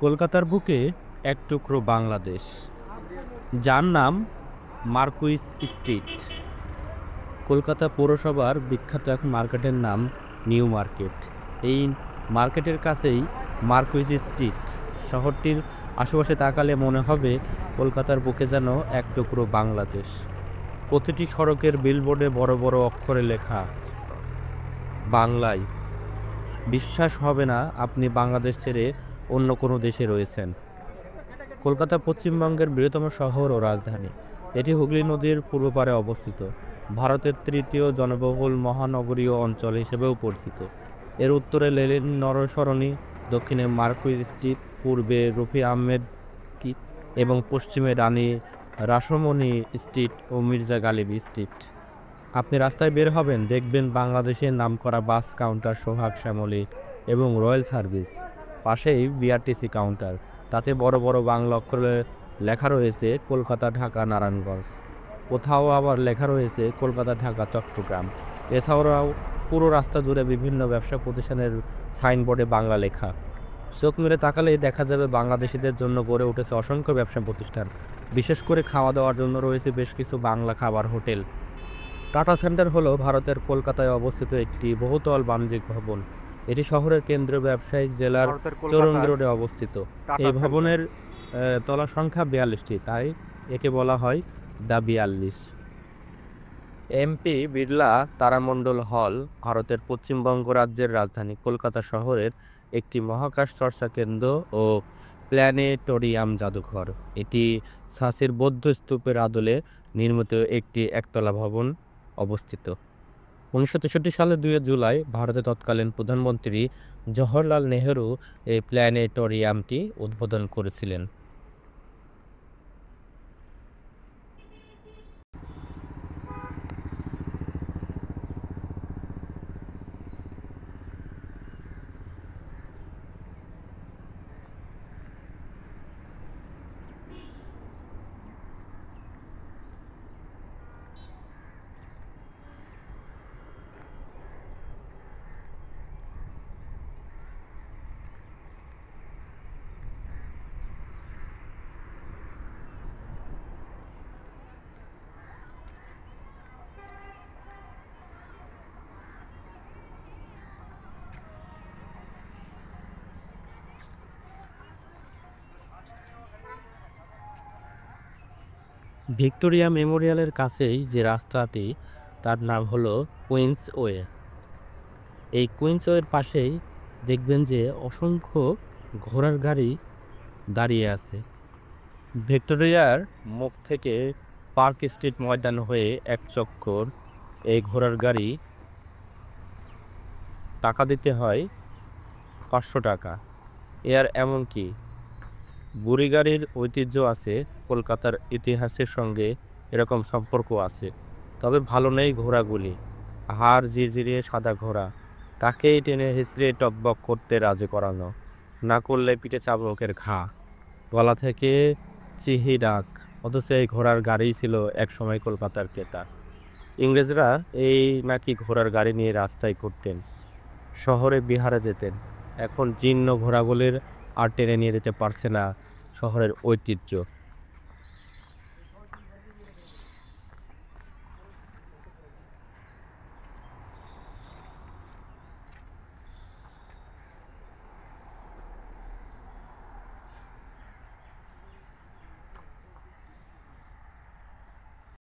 কলকাতার বুকে এক টুকরো বাংলাদেশ, যার নাম মার্কুইস স্ট্রিট। কলকাতা পৌরসভার বিখ্যাত এক মার্কেটের নাম নিউ মার্কেট। এই মার্কেটের কাছেই মার্কুইস স্ট্রিট। শহরটির আশেপাশে তাকালে মনে হবে কলকাতার বুকে যেন এক টুকরো বাংলাদেশ। প্রতিটি সড়কের বিলবোর্ডে বড় বড় অক্ষরে লেখা বাংলায়। বিশ্বাস হবে না আপনি বাংলাদেশ ছেড়ে অন্য কোনো দেশে রয়েছেন। কলকাতা পশ্চিমবঙ্গের বৃহত্তম শহর ও রাজধানী। এটি হুগলি নদীর পূর্ব পারে অবস্থিত। ভারতের তৃতীয় জনবহুল মহানগরীয় অঞ্চল হিসেবেও পরিচিত। এর উত্তরে লেনিন নরসরণী, দক্ষিণে মার্কুইস স্ট্রিট, পূর্বে রফি আহমেদ কি এবং পশ্চিমে রানী রাসমণি স্ট্রিট ও মির্জা গালিব স্ট্রিট। আপনি রাস্তায় বের হবেন, দেখবেন বাংলাদেশের নামকরা বাস কাউন্টার সোহাগ শ্যামলী এবং রয়্যাল সার্ভিস, পাশেই বিআরটিসি কাউন্টার। তাতে বড় বড় বাংলা অক্ষরে লেখা রয়েছে কলকাতা, ঢাকা, নারায়ণগঞ্জ। কোথাও আবার লেখা রয়েছে কলকাতা, ঢাকা, চট্টগ্রাম। এছাড়াও পুরো রাস্তা জুড়ে বিভিন্ন ব্যবসা প্রতিষ্ঠানের সাইনবোর্ডে বাংলা লেখা। চোখ মেরে তাকালেই দেখা যাবে বাংলাদেশিদের জন্য গড়ে উঠেছে অসংখ্য ব্যবসা প্রতিষ্ঠান। বিশেষ করে খাওয়া দাওয়ার জন্য রয়েছে বেশ কিছু বাংলা খাবার হোটেল। টাটা সেন্টার হলো ভারতের কলকাতায় অবস্থিত একটি বহুতল বাণিজ্যিক ভবন। এটি শহরের কেন্দ্রীয় ব্যবসায়িক জেলার চৌরঙ্গি রোডে অবস্থিত। এই ভবনের তলা সংখ্যা 42টি, তাই একে বলা হয় দ্য 42। এমপি বিড়লা তারামণ্ডল হল ভারতের পশ্চিমবঙ্গ রাজ্যের রাজধানী কলকাতা শহরের একটি মহাকাশ চর্চা কেন্দ্র ও প্ল্যানেটোরিয়াম জাদুঘর। এটি সাঁচির বৌদ্ধ স্তূপের আদলে নির্মিত একটি একতলা ভবন অবস্থিত। 1963 সালের 2 জুলাই ভারতের তৎকালীন প্রধানমন্ত্রী জওহরলাল নেহেরু এই প্ল্যানেটোরিয়ামটি উদ্বোধন করেছিলেন। ভিক্টোরিয়া মেমোরিয়ালের কাছেই যে রাস্তাটি, তার নাম হলো কুইন্স ওয়ে। এই কুইন্স ওয়ের পাশেই দেখবেন যে অসংখ্য ঘোড়ার গাড়ি দাঁড়িয়ে আছে। ভিক্টোরিয়ার মুখ থেকে পার্ক স্ট্রিট ময়দান হয়ে এক চক্কর এই ঘোড়ার গাড়ি টাকা দিতে হয় 500 টাকা। এর এমনকি বুড়ি গাড়ির ঐতিহ্য আছে, কলকাতার ইতিহাসের সঙ্গে এরকম সম্পর্ক আছে। তবে ভালো নেই ঘোড়াগুলি, হাড় জিরজিরিয়ে সাদা ঘোড়া, তাকেই টেনে হিঁচড়ে টকবক করতে রাজি করানো, না করলে পিঠে চাবুকের ঘা, গলা থেকে চিহি ডাক। অথচ এই ঘোড়ার গাড়িই ছিল একসময় কলকাতার ক্রেতা। ইংরেজরা এই নাকি ঘোড়ার গাড়ি নিয়ে রাস্তায় ঘুরতেন, শহরে বিহারে যেতেন। এখন জীর্ণ ঘোড়াগুলির আর টেনে নিয়ে যেতে পারছে না শহরের ঐতিহ্য।